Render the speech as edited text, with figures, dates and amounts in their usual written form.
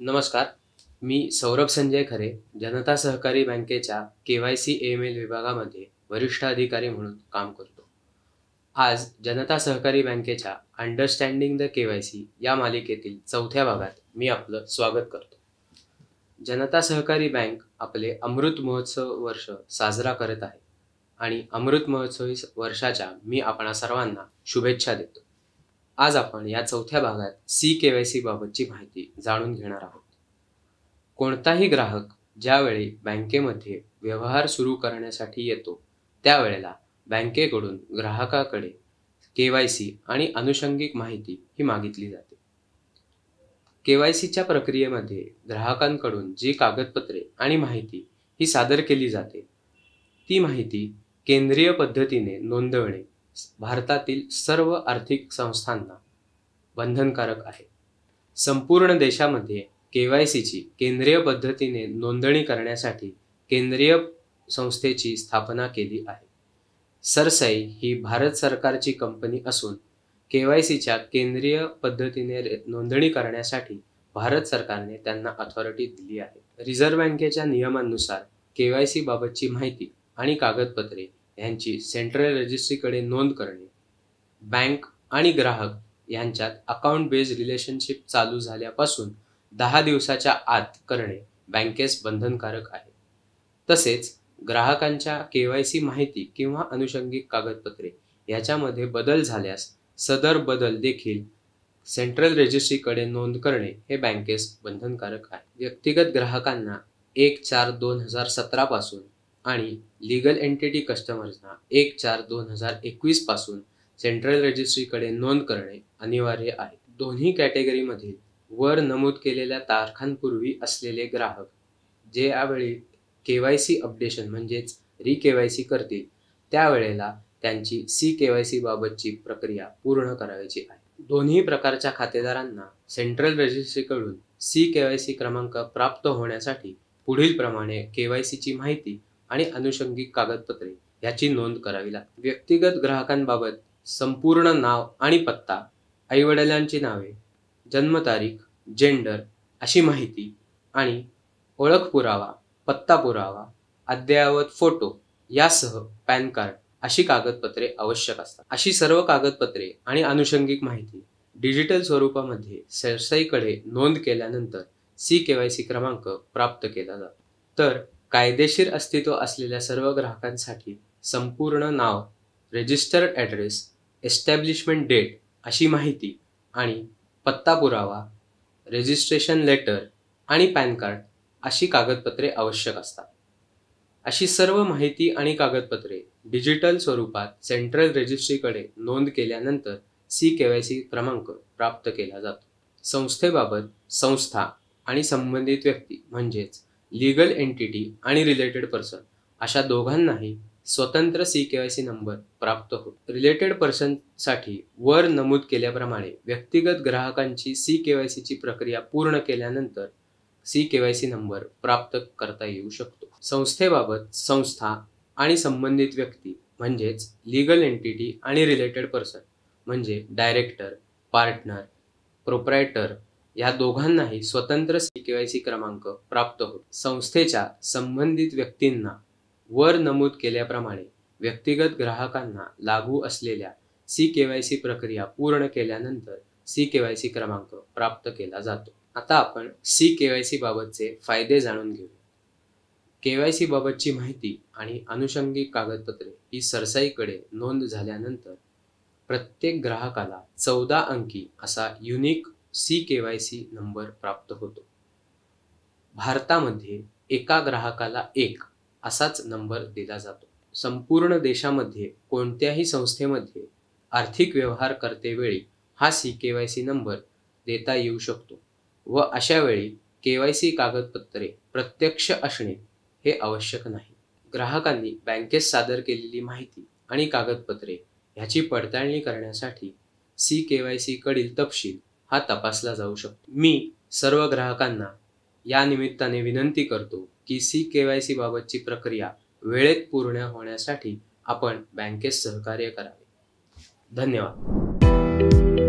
नमस्कार. मी सौरभ संजय खरे, जनता सहकारी बँकेच्या KYC AML विभागामध्ये वरिष्ठ अधिकारी म्हणून काम करतो. आज जनता सहकारी बँकेच्या अंडरस्टँडिंग द KYC या मालिकेतील चौथ्या भागात मी आपलं स्वागत करतो. जनता सहकारी बँक आपले अमृत महोत्सव वर्ष साजरा करत आहे आणि अमृत महोत्सवी वर्षाच्या मी आपणा सर्वांना शुभेच्छा देतो. आज आपण या चौथ्या भागात CKYC बाबतची माहिती जाणून घेणार आहोत. कोणताही ग्राहक ज्यावेळी बँकेमध्ये व्यवहार सुरू करण्यासाठी येतो त्यावेळेला बँकेकडून ग्राहकाकडे KYC आणि अनुषंगिक माहिती ही मागितली जाते. KYCच्या प्रक्रियेमध्ये ग्राहकांकडून जी कागदपत्रे आणि माहिती ही सादर केली जाते ती माहिती केंद्रीय पद्धतीने नोंदवणे भारतातील सर्व आर्थिक संस्थांना बंधनकारक आहे. संपूर्ण देशामध्ये KYCची केंद्रीय पद्धतीने नोंदणी करण्यासाठी केंद्रीय संस्थेची स्थापना केली आहे. सरसाई ही भारत सरकारची कंपनी असून KYCच्या केंद्रीय पद्धतीने नोंदणी करण्यासाठी भारत सरकारने त्यांना अथॉरिटी दिली आहे. रिझर्व्ह बँकेच्या नियमांनुसार KYC बाबतची माहिती आणि कागदपत्रे यांची सेंट्रल रजिस्ट्रीकडे नोंद करणे बँक आणि ग्राहक यांच्यात अकाउंट बेस्ड रिलेशनशिप चालू झाल्यापासून 10 दिवसाच्या आत करणे बँकेस बंधनकारक आहे. तसेच ग्राहकांच्या KYC माहिती किंवा अनुषंगिक कागदपत्रे याच्यामध्ये बदल झाल्यास सदर बदल देखील सेंट्रल रजिस्ट्रीकडे नोंद करणे हे बँकेस बंधनकारक आहे. व्यक्तिगत ग्राहकांना 1/4/2017 पासून आणि लीगल एंटिटी कस्टमर्सना 1/4/2021 पासून सेंट्रल रजिस्ट्रीकडे नोंद करणे अनिवार्य आहे. दोन्ही कॅटेगरीमधील वर नमूद केलेल्या तारखांपूर्वी असलेले ग्राहक जे यावेळी KYC अपडेशन म्हणजेच KYC करतील त्यावेळेला त्यांची CKYC बाबतची प्रक्रिया पूर्ण करायची आहे. दोन्ही प्रकारच्या खातेदारांना सेंट्रल रजिस्ट्रीकडून CKYC क्रमांक प्राप्त होण्यासाठी पुढील प्रमाणे KYCची माहिती आणि अनुषंगिक कागदपत्रे याची नोंद करावी लागते. व्यक्तिगत ग्राहकांबाबत संपूर्ण नाव आणि पत्ता, आईवडिलांची नावे, जन्मतारीख, जेंडर अशी माहिती आणि ओळख पुरावा, पत्ता पुरावा, अद्ययावत फोटो यासह पॅन कार्ड अशी कागदपत्रे आवश्यक असतात. अशी सर्व कागदपत्रे आणि अनुषंगिक माहिती डिजिटल स्वरूपामध्ये सरसाईकडे नोंद केल्यानंतर CKYC क्रमांक प्राप्त केला जातो. तर कायदेशीर अस्तित्व असलेल्या सर्व ग्राहकांसाठी संपूर्ण नाव, रजिस्टर्ड ॲड्रेस, एस्टॅब्लिशमेंट डेट अशी माहिती आणि पत्ता पुरावा, रजिस्ट्रेशन लेटर आणि पॅन कार्ड अशी कागदपत्रे आवश्यक असतात. अशी सर्व माहिती आणि कागदपत्रे डिजिटल स्वरूपात सेंट्रल रजिस्ट्रीकडे नोंद केल्यानंतर CKYC क्रमांक प्राप्त केला जातो. संस्थेबाबत संस्था आणि संबंधित व्यक्ती म्हणजेच लीगल एंटिटी आणि रिलेटेड पर्सन अशा दोघांनाही स्वतंत्र CKYC नंबर प्राप्त होतो. रिलेटेड पर्सनसाठी वर नमूद केल्याप्रमाणे व्यक्तिगत ग्राहकांची CKYCची प्रक्रिया पूर्ण केल्यानंतर CKYC नंबर प्राप्त करता येऊ शकतो. संस्थेबाबत संस्था आणि संबंधित व्यक्ती म्हणजेच लीगल एंटिटी आणि रिलेटेड पर्सन म्हणजे डायरेक्टर, पार्टनर, प्रोप्रायटर या दोघांनाही स्वतंत्र CKYC क्रमांक प्राप्त होतो. संस्थेच्या संबंधित व्यक्तींना वर नमूद केल्याप्रमाणे व्यक्तिगत ग्राहकांना लागू असलेल्या CKYC प्रक्रिया पूर्ण केल्यानंतर CKYC क्रमांक प्राप्त केला जातो. आता आपण CKYC बाबतचे फायदे जाणून घेऊ. KYC बाबतची माहिती आणि अनुषंगिक कागदपत्रे ही सरसाईकडे नोंद झाल्यानंतर प्रत्येक ग्राहकाला 14 अंकी असा युनिक CKYC नंबर प्राप्त होतो. भारतामध्ये एका ग्राहकाला 1 असाच नंबर दिला जातो. संपूर्ण देशामध्ये कोणत्याही संस्थेमध्ये आर्थिक व्यवहार करतेवेळी हा CKYC नंबर देता येऊ शकतो व अशा वेळी KYC कागदपत्रे प्रत्यक्ष असणे हे आवश्यक नाही. ग्राहकांनी बँकेस सादर केलेली माहिती आणि कागदपत्रे ह्याची पडताळणी करण्यासाठी CKYC कडील तपशील हा तपासला जाऊ शकतो. मी सर्व ग्राहकांना या निमित्ताने विनंती करतो की CKYC बाबतची प्रक्रिया वेळेत पूर्ण होण्यासाठी आपण बँकेस सहकार्य करावे. धन्यवाद.